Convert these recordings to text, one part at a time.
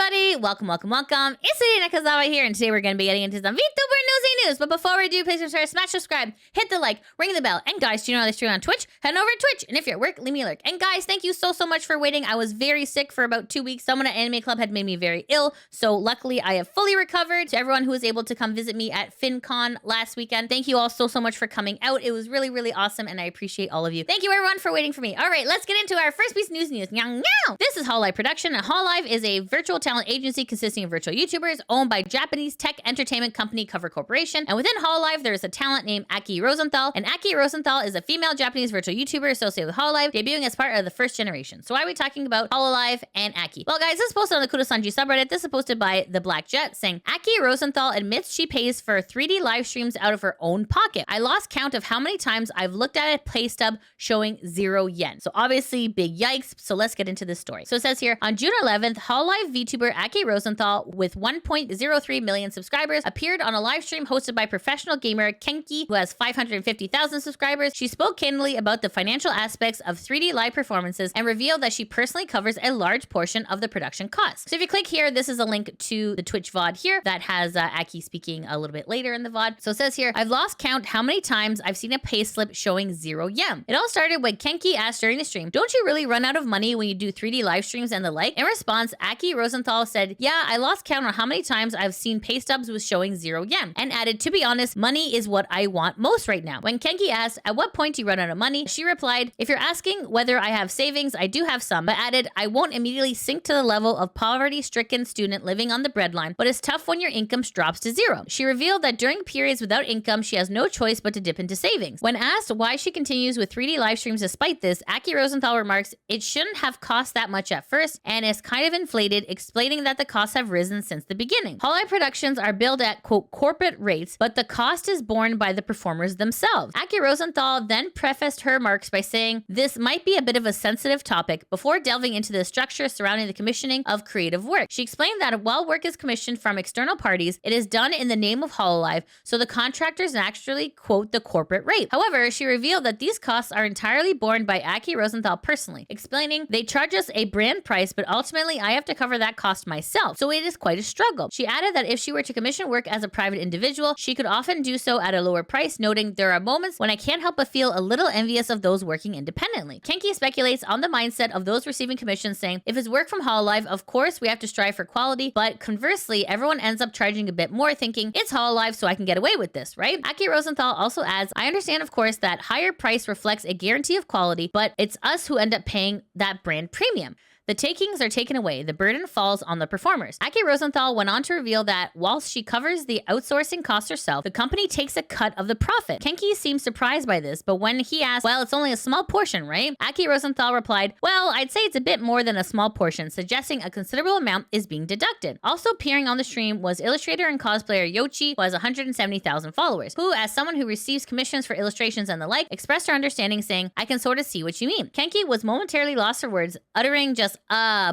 everybody! Welcome. It's Lidia Nakazawa here, and today we're going to be getting into some VTuber Newsy news. But before we do, please consider smash subscribe, hit the like, ring the bell, and guys, do you know how they stream on Twitch? Head over to Twitch, and if you're at work, leave me a lurk. And guys, thank you so much for waiting. I was very sick for about 2 weeks. Someone at Anime Club had made me very ill, so luckily I have fully recovered. To everyone who was able to come visit me at FinCon last weekend, thank you all so much for coming out. It was really awesome, and I appreciate all of you. Thank you everyone for waiting for me. All right, let's get into our first piece of news. This is Hololive production, and Hololive is a virtual talent agency consisting of virtual YouTubers owned by Japanese tech entertainment company Cover Corporation. And within Hololive, there is a talent named Aki Rosenthal. And Aki Rosenthal is a female Japanese virtual YouTuber associated with Hololive, debuting as part of the first generation. So why are we talking about Hololive and Aki? Well, guys, this is posted on the Kudosanji subreddit. This is posted by the Black Jet saying, Aki Rosenthal admits she pays for 3D live streams out of her own pocket. I lost count of how many times I've looked at a pay stub showing 0 yen. So obviously, big yikes. So let's get into this story. So it says here, on June 11th, Hololive VTuber Aki Rosenthal, with 1.03 million subscribers, appeared on a live stream hosted by professional gamer Kenki, who has 550,000 subscribers. She spoke candidly about the financial aspects of 3D live performances and revealed that she personally covers a large portion of the production costs. So if you click here, this is a link to the Twitch VOD here that has Aki speaking a little bit later in the VOD. So it says here, I've lost count how many times I've seen a pay slip showing 0 yen. It all started when Kenki asked during the stream, don't you really run out of money when you do 3D live streams and the like? In response, Aki Rosenthal said, yeah, I lost count on how many times I've seen pay stubs with showing 0 yen, and added, to be honest, money is what I want most right now. When Kenki asked, at what point do you run out of money? She replied, if you're asking whether I have savings, I do have some, but added, I won't immediately sink to the level of poverty-stricken student living on the breadline, but it's tough when your income drops to 0. She revealed that during periods without income, she has no choice but to dip into savings. When asked why she continues with 3D live streams despite this, Aki Rosenthal remarks, it shouldn't have cost that much at first, and it's kind of inflated, explaining that the costs have risen since the beginning. Hololive productions are billed at, quote, corporate rates, but the cost is borne by the performers themselves. Aki Rosenthal then prefaced her remarks by saying, this might be a bit of a sensitive topic, before delving into the structure surrounding the commissioning of creative work. She explained that while work is commissioned from external parties, it is done in the name of Hololive, so the contractors naturally quote the corporate rate. However, she revealed that these costs are entirely borne by Aki Rosenthal personally, explaining, they charge us a brand price, but ultimately I have to cover that cost myself, so it is quite a struggle. She added that if she were to commission work as a private individual, she could often do so at a lower price, noting, there are moments when I can't help but feel a little envious of those working independently. Kenki speculates on the mindset of those receiving commissions, saying, if it's work from Hololive, of course we have to strive for quality, but conversely, everyone ends up charging a bit more, thinking, it's Hololive, so I can get away with this, right? Aki Rosenthal also adds, I understand, of course, that higher price reflects a guarantee of quality, but it's us who end up paying that brand premium. The takings are taken away. The burden falls on the performers. Aki Rosenthal went on to reveal that whilst she covers the outsourcing costs herself, the company takes a cut of the profit. Kenki seems surprised by this, but when he asked, well, it's only a small portion, right? Aki Rosenthal replied, well, I'd say it's a bit more than a small portion, suggesting a considerable amount is being deducted. Also appearing on the stream was illustrator and cosplayer Yochi, who has 170,000 followers, who, as someone who receives commissions for illustrations and the like, expressed her understanding, saying, I can sort of see what you mean. Kenki was momentarily lost for words, uttering just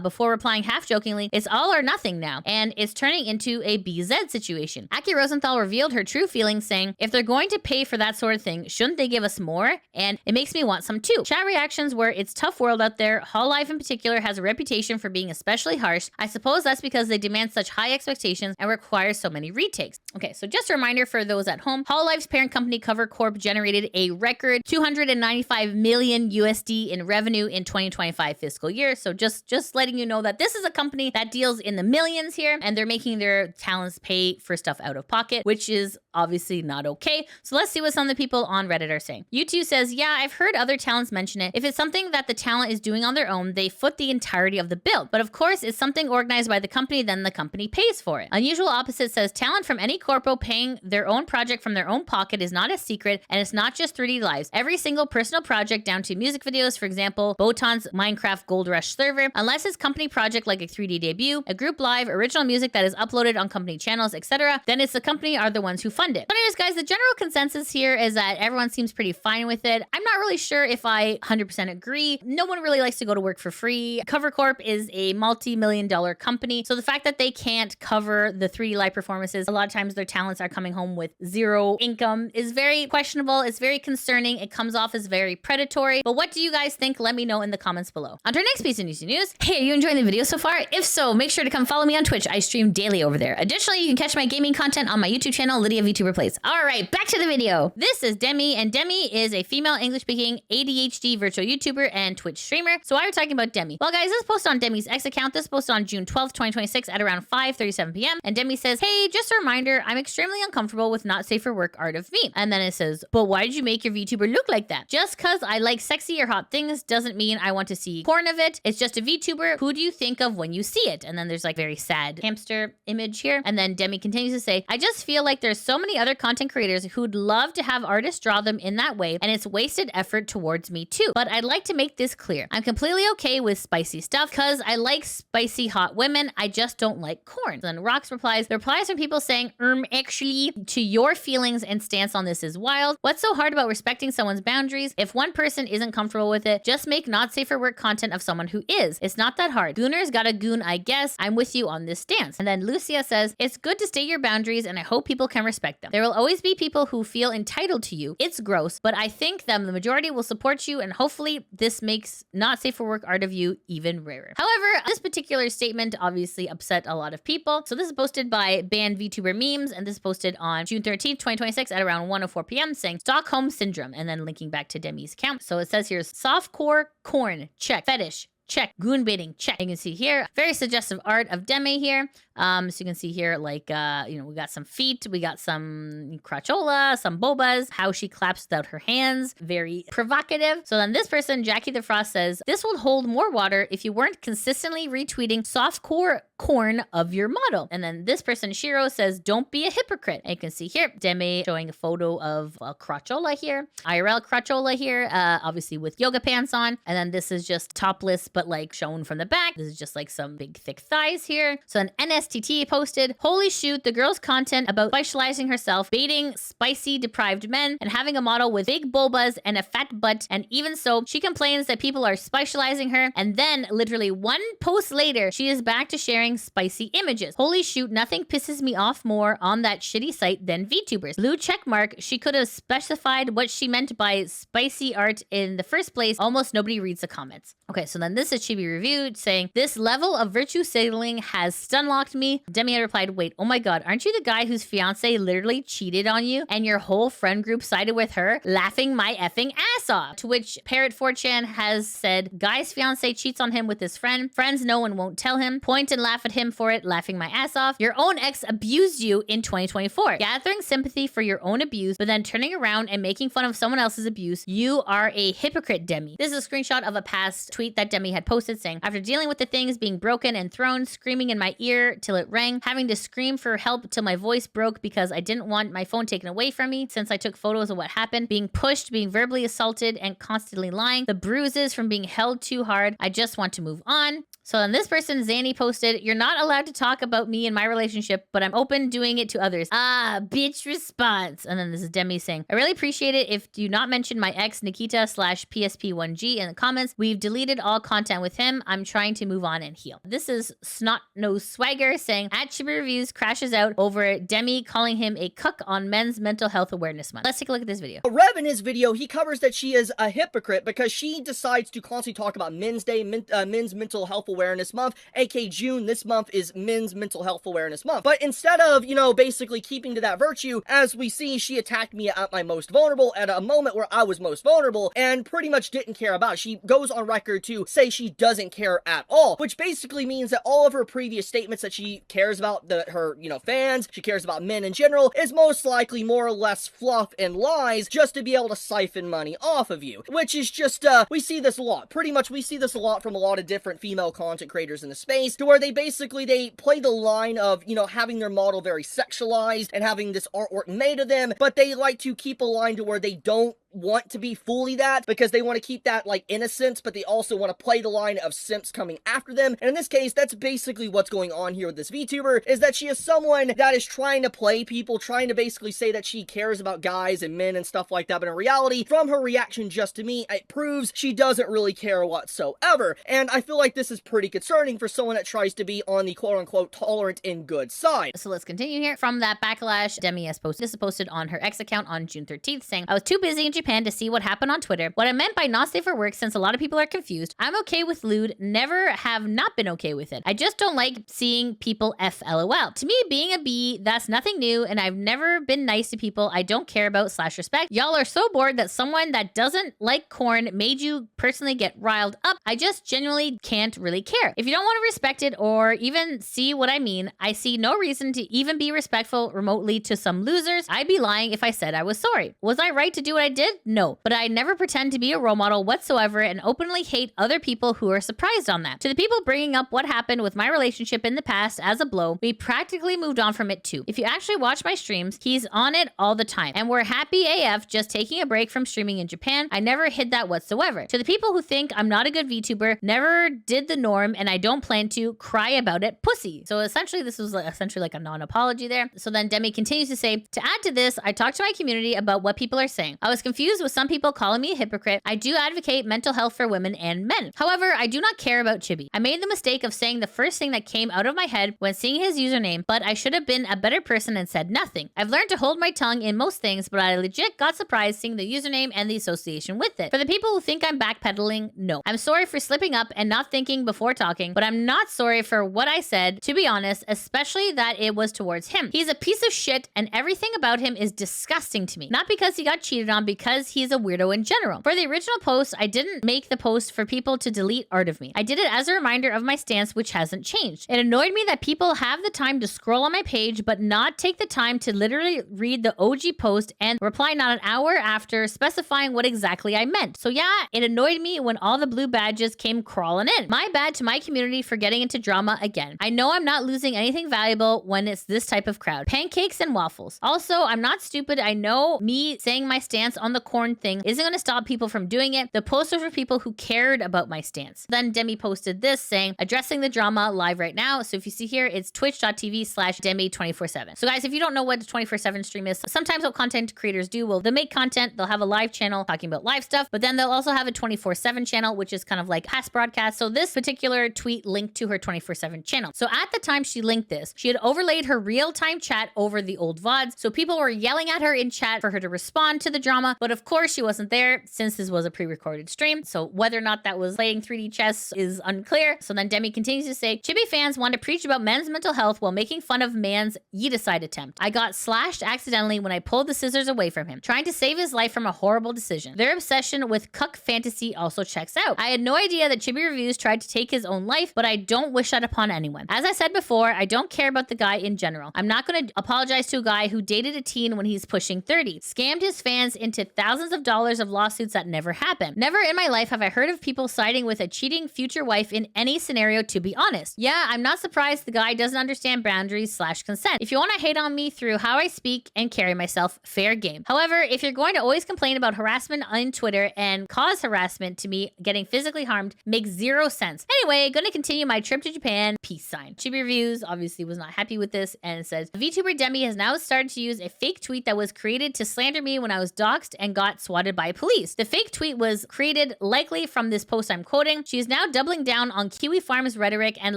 before replying half-jokingly, it's all or nothing now, and it's turning into a BZ situation. Aki Rosenthal revealed her true feelings, saying, if they're going to pay for that sort of thing, shouldn't they give us more? And it makes me want some too. Chat reactions were, it's tough world out there. Hololive in particular has a reputation for being especially harsh. I suppose that's because they demand such high expectations and require so many retakes. Okay, so just a reminder for those at home, Hololive's parent company Cover Corp generated a record 295 million USD in revenue in 2025 fiscal year. So just letting you know that this is a company that deals in the millions here, and they're making their talents pay for stuff out of pocket, which is obviously not okay. So let's see what some of the people on Reddit are saying. U2 says, yeah, I've heard other talents mention it. If it's something that the talent is doing on their own, they foot the entirety of the bill. But of course, it's something organized by the company, then the company pays for it. Unusual Opposite says, talent from any corpo paying their own project from their own pocket is not a secret, and it's not just 3D lives. Every single personal project down to music videos, for example, Botan's Minecraft Gold Rush server, unless it's company project like a 3D debut, a group live, original music that is uploaded on company channels, etc., then it's the company are the ones who fund fund it. But anyways, guys, the general consensus here is that everyone seems pretty fine with it. I'm not really sure if I 100% agree. No one really likes to go to work for free. Cover Corp is a multi-million-dollar company, so the fact that they can't cover the 3D live performances, a lot of times their talents are coming home with zero income, is very questionable. It's very concerning. It comes off as very predatory. But what do you guys think? Let me know in the comments below. On to our next piece of Newsy news. Hey, are you enjoying the video so far? If so, make sure to come follow me on Twitch. I stream daily over there. Additionally, you can catch my gaming content on my YouTube channel, LidiaVtuber Plays. All right, back to the video. This is Deme, and Deme is a female English-speaking ADHD virtual YouTuber and Twitch streamer. So why are we talking about Deme? Well, guys, this post on Deme's X account. This post on June 12th, 2026 at around 5:37 p.m. And Deme says, hey, just a reminder, I'm extremely uncomfortable with not safe for work art of me. And then it says, but why did you make your VTuber look like that? Just cause I like sexy or hot things doesn't mean I want to see porn of it. It's just a VTuber. Who do you think of when you see it? And then there's like very sad hamster image here. And then Deme continues to say, I just feel like there's so many other content creators who'd love to have artists draw them in that way, and it's wasted effort towards me too. But I'd like to make this clear. I'm completely okay with spicy stuff because I like spicy hot women. I just don't like corn. Then Rox replies, the replies from people saying, actually, to your feelings and stance on this is wild. What's so hard about respecting someone's boundaries? If one person isn't comfortable with it, just make not safe for work content of someone who is. It's not that hard. Gooners gotta goon, I guess. I'm with you on this stance. And then Lucia says, it's good to state your boundaries and I hope people can respect them. There will always be people who feel entitled to you. It's gross, but I think that the majority will support you, and hopefully this makes not safe for work art of you even rarer. However, this particular statement obviously upset a lot of people. So this is posted by Banned VTuber Memes, and this is posted on June 13th, 2026 at around 1:04 p.m. saying Stockholm Syndrome, and then linking back to Deme's account. So it says here, softcore corn, check. Fetish, check. Goon baiting, check. You can see here, very suggestive art of Deme here. So you can see here, like, we got some feet, we got some crotchola, some bobas, how she claps without her hands, very provocative. So then this person, Jackie the Frost, says, this would hold more water if you weren't consistently retweeting softcore corn of your model. And then this person, Shiro, says, don't be a hypocrite. And you can see here, Deme showing a photo of a crotchola here, IRL crotchola here, obviously with yoga pants on. And then this is just topless, but like shown from the back. This is just like some big thick thighs here. So an NSTT posted, holy shoot, the girl's content about specializing herself, baiting spicy deprived men, and having a model with big bulbas and a fat butt. And even so, she complains that people are specializing her. And then literally one post later, she is back to sharing spicy images. Holy shoot, nothing pisses me off more on that shitty site than VTubers. Blue checkmark, she could have specified what she meant by spicy art in the first place. Almost nobody reads the comments. Okay, so then this is Chibi Reviews saying, this level of virtue signaling has stunlocked me. Deme had replied, wait, oh my god, aren't you the guy whose fiance literally cheated on you and your whole friend group sided with her, laughing my effing ass off? To which Parrot 4chan has said, guy's fiance cheats on him with his friend. Friends know and won't tell him. Point and laugh at him for it, laughing my ass off. Your own ex abused you in 2024. Gathering sympathy for your own abuse, but then turning around and making fun of someone else's abuse. You are a hypocrite, Deme. This is a screenshot of a past tweet that Deme had posted saying, after dealing with the things being broken and thrown, screaming in my ear till it rang, having to scream for help till my voice broke because I didn't want my phone taken away from me since I took photos of what happened, being pushed, being verbally assaulted, and constantly lying, the bruises from being held too hard. I just want to move on. So then this person, Zanny, posted, you're not allowed to talk about me and my relationship, but I'm open doing it to others. Ah, bitch response. And then this is Deme saying, I really appreciate it if you not mention my ex, Nikita/PSP1G in the comments. We've deleted all content with him. I'm trying to move on and heal. This is Snot Nose Swagger saying, at Chibi Reviews crashes out over Deme calling him a cuck on Men's Mental Health Awareness Month. Let's take a look at this video. Rev, in his video, he covers that she is a hypocrite because she decides to constantly talk about Men's Day, Men's Mental Health Awareness Month, aka June. This month is Men's Mental Health Awareness Month. But instead of, basically keeping to that virtue, as we see, she attacked me at my most vulnerable at a moment where I was most vulnerable and pretty much didn't care about it. She goes on record to say she doesn't care at all, which basically means that all of her previous statements that she cares about her fans, she cares about men in general, is most likely more or less fluff and lies just to be able to siphon money off of you, which is just, we see this a lot. Pretty much we see this a lot from a lot of different female content creators in the space, to where they play the line of, having their model very sexualized and having this artwork made of them, but they like to keep a line to where they don't want to be fully that because they want to keep that like innocence, but they also want to play the line of simps coming after them. And in this case, that's basically what's going on here with this VTuber, is that she is someone that is trying to play people, trying to basically say that she cares about guys and men and stuff like that, but in reality, from her reaction just to me, it proves she doesn't really care whatsoever. And I feel like this is pretty concerning for someone that tries to be on the quote-unquote tolerant and good side. So let's continue here. From that backlash, Deme has posted, this is posted on her X account on June 13th, saying, I was too busy in Japan to see what happened on Twitter. What I meant by not safe for work, since a lot of people are confused, I'm okay with lewd, never have not been okay with it. I just don't like seeing people FLOL. To me, being a B, that's nothing new, and I've never been nice to people I don't care about / respect. Y'all are so bored that someone that doesn't like corn made you personally get riled up. I just genuinely can't really care. If you don't want to respect it or even see what I mean, I see no reason to even be respectful remotely to some losers. I'd be lying if I said I was sorry. Was I right to do what I did? No. But I never pretend to be a role model whatsoever and openly hate other people who are surprised on that. To the people bringing up what happened with my relationship in the past as a blow, we practically moved on from it too. If you actually watch my streams, he's on it all the time. And we're happy AF just taking a break from streaming in Japan. I never hid that whatsoever. To the people who think I'm not a good VTuber, never did the norm and I don't plan to, cry about it, pussy. So essentially this was essentially like a non-apology there. So then Deme continues to say, to add to this, I talked to my community about what people are saying. I was confused with some people calling me a hypocrite. I do advocate mental health for women and men. However, I do not care about Chibi. I made the mistake of saying the first thing that came out of my head when seeing his username, but I should have been a better person and said nothing. I've learned to hold my tongue in most things, but I legit got surprised seeing the username and the association with it. For the people who think I'm backpedaling, no. I'm sorry for slipping up and not thinking before talking, but I'm not sorry for what I said, to be honest, especially that it was towards him. He's a piece of shit and everything about him is disgusting to me. Not because he got cheated on, because he's a weirdo in general. For the original post, I didn't make the post for people to delete art of me. I did it as a reminder of my stance, which hasn't changed. It annoyed me that people have the time to scroll on my page, but not take the time to literally read the OG post and reply not an hour after specifying what exactly I meant. So yeah, it annoyed me when all the blue badges came crawling in. My bad to my community for getting into drama again. I know I'm not losing anything valuable when it's this type of crowd. Pancakes and waffles. Also, I'm not stupid. I know me saying my stance on the corn thing isn't going to stop people from doing it. The posts are for people who cared about my stance. Then Deme posted this saying, addressing the drama live right now. So if you see here, it's twitch.tv/Deme247. So guys, if you don't know what the 24/7 stream is, sometimes what content creators do, well, they'll make content, they'll have a live channel talking about live stuff, but then they'll also have a 24/7 channel, which is kind of like past broadcast. So this particular tweet linked to her 24/7 channel. So at the time she linked this, she had overlaid her real-time chat over the old VODs. So people were yelling at her in chat for her to respond to the drama, but of course she wasn't there since this was a pre-recorded stream. So whether or not that was playing 3D chess is unclear. So then Deme continues to say, Chibi fans want to preach about men's mental health while making fun of man's yeeticide attempt. I got slashed accidentally when I pulled the scissors away from him, trying to save his life from a horrible decision. Their obsession with cuck fantasy also checks out. I had no idea that Chibi Reviews tried to take his own life, but I don't wish that upon anyone. As I said before, I don't care about the guy in general. I'm not going to apologize to a guy who dated a teen when he's pushing 30, scammed his fans into thousands of dollars of lawsuits that never happened. Never in my life have I heard of people siding with a cheating future wife in any scenario, to be honest. Yeah, I'm not surprised the guy doesn't understand boundaries / consent. If you want to hate on me through how I speak and carry myself, fair game. However, if you're going to always complain about harassment on Twitter and cause harassment to me getting physically harmed, makes zero sense. Anyway, gonna continue my trip to Japan. Peace sign. Chibi Reviews obviously was not happy with this and it says, VTuber Deme has now started to use a fake tweet that was created to slander me when I was doxxed and got swatted by police. The fake tweet was created likely from this post I'm quoting. She is now doubling down on Kiwi Farm's rhetoric and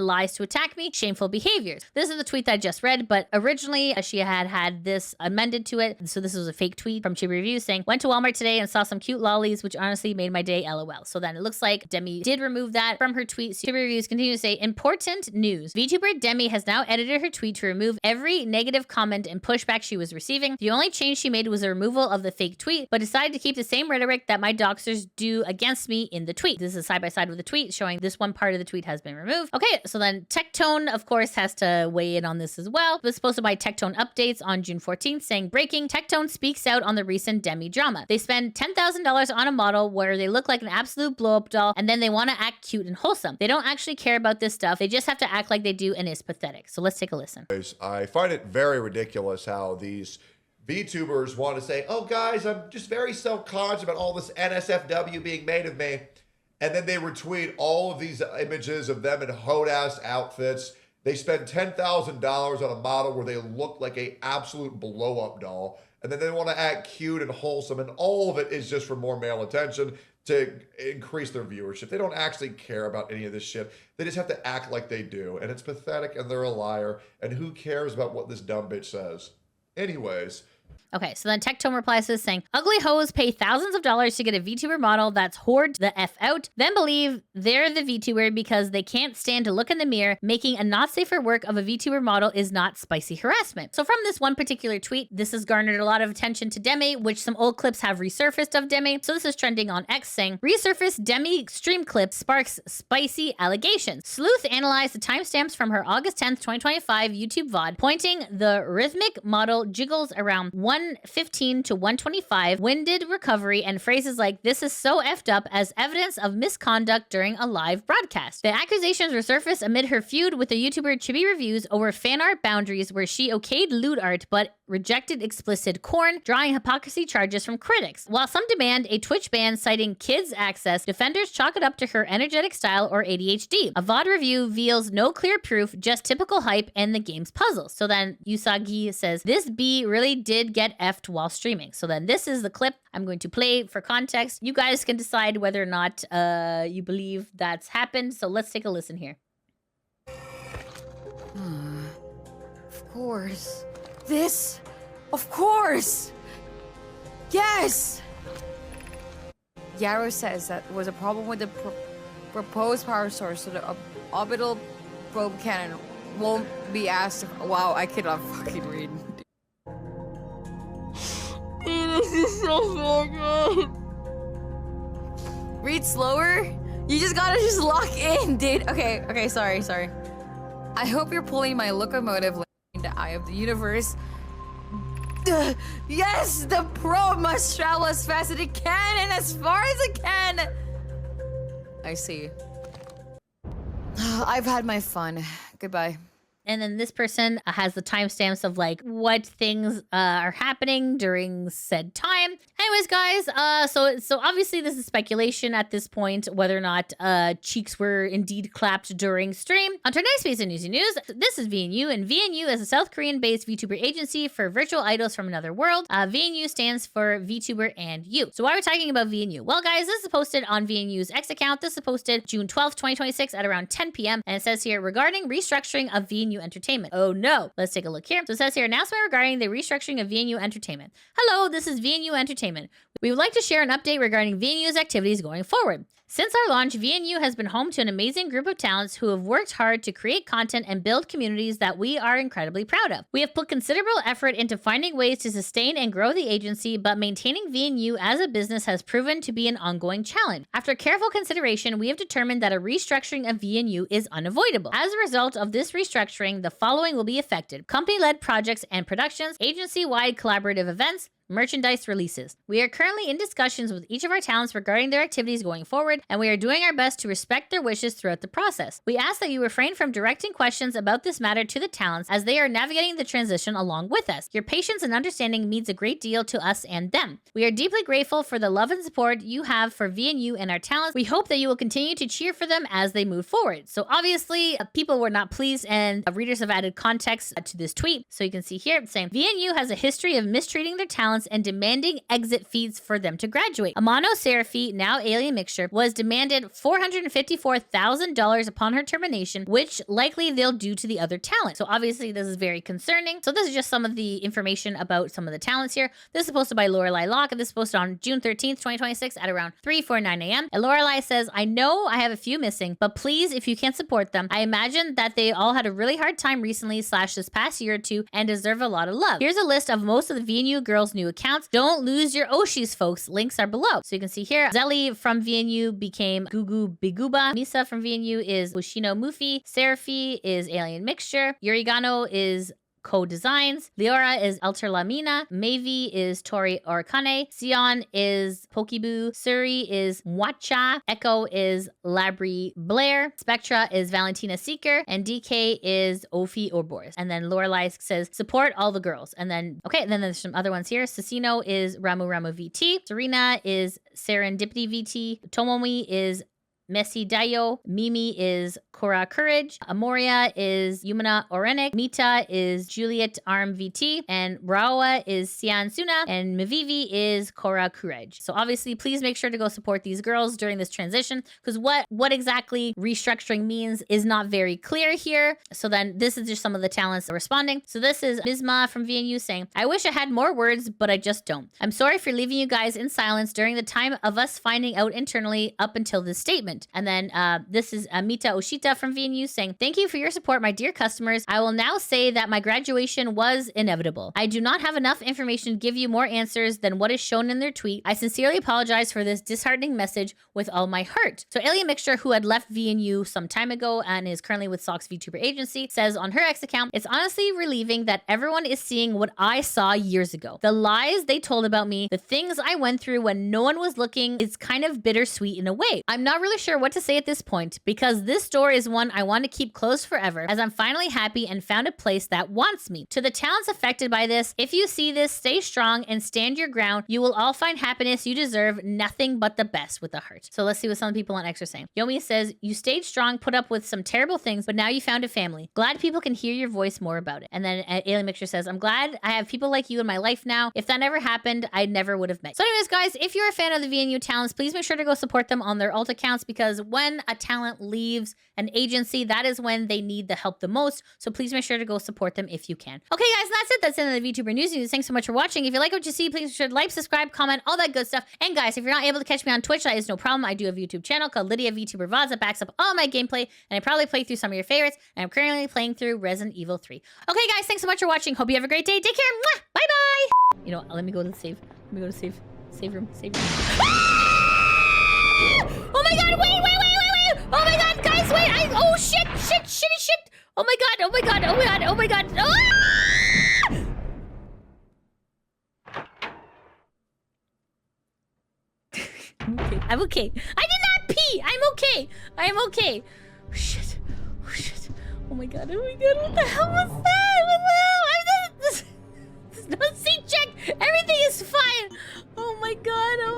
lies to attack me. Shameful behaviors. This is the tweet that I just read, but originally she had this amended to it. So this was a fake tweet from Chibi Reviews saying, went to Walmart today and saw some cute lollies, which honestly made my day, LOL. So then it looks like Deme did remove that from her tweet. So Chibi Reviews continue to say, important news. VTuber Deme has now edited her tweet to remove every negative comment and pushback she was receiving. The only change she made was the removal of the fake tweet, but decided to keep the same rhetoric that my doxers do against me in the tweet. This is side by side with the tweet showing this one part of the tweet has been removed. Okay, so then Tectone, of course, has to weigh in on this as well. It was posted by Tectone Updates on June 14th saying, breaking, Tectone speaks out on the recent Deme drama. They spend $10,000 on a model where they look like an absolute blow-up doll and then they want to act cute and wholesome. They don't actually care about this stuff. They just have to act like they do and it's pathetic. So let's take a listen. I find it very ridiculous how these VTubers want to say, oh guys, I'm just very self-conscious about all this NSFW being made of me. And then they retweet all of these images of them in hoed-ass outfits. They spend $10,000 on a model where they look like a absolute blow-up doll. And then they want to act cute and wholesome. And all of it is just for more male attention to increase their viewership. They don't actually care about any of this shit. They just have to act like they do. And it's pathetic and they're a liar. And who cares about what this dumb bitch says? Anyways. Okay, so then Tectone replies to this saying, ugly hoes pay thousands of dollars to get a VTuber model that's whored the F out, then believe they're the VTuber because they can't stand to look in the mirror. Making a not safe for work of a VTuber model is not spicy harassment. So from this one particular tweet, this has garnered a lot of attention to Deme, which some old clips have resurfaced of Deme. So this is trending on X saying, resurfaced Deme stream clip sparks spicy allegations. Sleuth analyzed the timestamps from her August 10th, 2025 YouTube VOD, pointing the rhythmic model jiggles around 115 to 125, winded recovery, and phrases like this is so effed up as evidence of misconduct during a live broadcast. The accusations resurfaced amid her feud with the YouTuber Chibi Reviews over fan art boundaries, where she okayed lewd art but rejected explicit corn, drawing hypocrisy charges from critics. While some demand a Twitch ban citing kids access, defenders chalk it up to her energetic style or ADHD. A VOD review reveals no clear proof, just typical hype and the game's puzzles. So then Usagi says, this B really did get effed while streaming. So then this is the clip I'm going to play for context. You guys can decide whether or not you believe that's happened. So let's take a listen here. Of course. This? Of course! Yes! Yarrow says that was a problem with the proposed power source, so the orbital probe cannon won't be asked if— wow, I cannot fucking read. This is so good. Read slower? You just gotta just lock in, dude. Okay, sorry. I hope you're pulling my locomotive in the eye of the universe. Yes, the probe must travel as fast as it can and as far as it can. I see. I've had my fun. Goodbye. And then this person has the timestamps of like what things are happening during said time. Anyways, guys, so obviously this is speculation at this point whether or not cheeks were indeed clapped during stream. On today's piece of Newsy News, this is VNU, and VNU is a South Korean-based VTuber agency for virtual idols from another world. VNU stands for VTuber and You. So why are we talking about VNU? Well, guys, this is posted on VNU's X account. This is posted June 12th, 2026 at around 10 p.m. And it says here, regarding restructuring of VNU Entertainment. Oh no. Let's take a look here. So it says here, announcement regarding the restructuring of VNU Entertainment. Hello, this is VNU Entertainment. We would like to share an update regarding VNU's activities going forward. Since our launch, VNU has been home to an amazing group of talents who have worked hard to create content and build communities that we are incredibly proud of. We have put considerable effort into finding ways to sustain and grow the agency, but maintaining VNU as a business has proven to be an ongoing challenge. After careful consideration, we have determined that a restructuring of VNU is unavoidable. As a result of this restructuring, the following will be affected: company-led projects and productions, agency-wide collaborative events, merchandise releases. We are currently in discussions with each of our talents regarding their activities going forward, and we are doing our best to respect their wishes throughout the process. We ask that you refrain from directing questions about this matter to the talents as they are navigating the transition along with us. Your patience and understanding means a great deal to us and them. We are deeply grateful for the love and support you have for VNU and our talents. We hope that you will continue to cheer for them as they move forward. So obviously, people were not pleased, and readers have added context to this tweet. So you can see here, it's saying VNU has a history of mistreating their talents and demanding exit fees for them to graduate. Amano Seraphi, now Alien Mixture, was demanded $454,000 upon her termination, which likely they'll do to the other talent. So obviously this is very concerning. So this is just some of the information about some of the talents here. This is posted by Lorelei Locke, and this is posted on June 13th, 2026 at around 3:49 a.m. And Lorelei says, I know I have a few missing, but please, if you can't support them, I imagine that they all had a really hard time recently / this past year or two and deserve a lot of love. Here's a list of most of the VNU girls' new accounts. Don't lose your Oshis, folks. Links are below. So you can see here, Zelly from VNU became Gugu Biguba. Misa from VNU is Ushino Mufi. Seraphi is Alien Mixture. Yurigano is co-designs. Leora is Alterlamina. Mavi is Tori Orkane. Sion is Pokeboo. Suri is Mwacha. Echo is Labri Blair. Spectra is Valentina Seeker. And DK is Ophi or Boris. And then Lorelai says, support all the girls. And then, okay, and then there's some other ones here. Sasino is Ramu VT. Serena is Serendipity VT. Tomomi is Messi Dayo. Mimi is Kora Courage. Amoria is Yumina Orenik. Mita is Juliet Arm VT. And Rawa is Sian Suna. And Mavivi is Kora Courage. So obviously, please make sure to go support these girls during this transition, because what exactly restructuring means is not very clear here. So then this is just some of the talents responding. So this is Mizma from VNU saying, I wish I had more words, but I just don't. I'm sorry for leaving you guys in silence during the time of us finding out internally up until this statement. And then this is Amita Oshita from VNU saying, thank you for your support, my dear customers. I will now say that my graduation was inevitable. I do not have enough information to give you more answers than what is shown in their tweet. I sincerely apologize for this disheartening message with all my heart. So Alien Mixture, who had left VNU some time ago and is currently with Sox VTuber Agency, says on her X account, it's honestly relieving that everyone is seeing what I saw years ago. The lies they told about me, the things I went through when no one was looking, is kind of bittersweet in a way. I'm not really sure what to say at this point, because this story is one I want to keep close forever, as I'm finally happy and found a place that wants me. To the talents affected by this, if you see this, stay strong and stand your ground. You will all find happiness you deserve, nothing but the best, with a heart. So let's see what some people on X are saying. Yomi says, you stayed strong, put up with some terrible things, but now you found a family. Glad people can hear your voice more about it. And then Alien Mixture says, I'm glad I have people like you in my life now. If that never happened, I never would have met you. So anyways, guys, if you're a fan of the VNU talents, please make sure to go support them on their alt accounts, because when a talent leaves an agency, that is when they need the help the most. So please make sure to go support them if you can. Okay, guys, that's it. That's the end of the VTuber Newsy. Thanks so much for watching. If you like what you see, please make sure to like, subscribe, comment, all that good stuff. And guys, if you're not able to catch me on Twitch, that is no problem. I do have a YouTube channel called LidiaVtuber VODs that backs up all my gameplay, and I probably play through some of your favorites, and I'm currently playing through Resident Evil 3. Okay, guys, thanks so much for watching. Hope you have a great day. Take care. Mwah! Bye-bye. You know, let me go to the save. Let me go to save room. Oh my god, wait. Oh my god, guys, wait. Oh shit. Oh my god. Ah! I'm okay. I did not pee. I'm okay. Oh shit. Oh my god. What the hell was that? This is no seat check. Everything is fine. Oh my god. I don't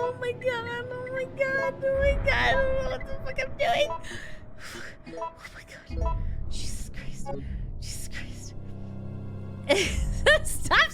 know what the fuck I'm doing. Oh my god. Jesus Christ. Stop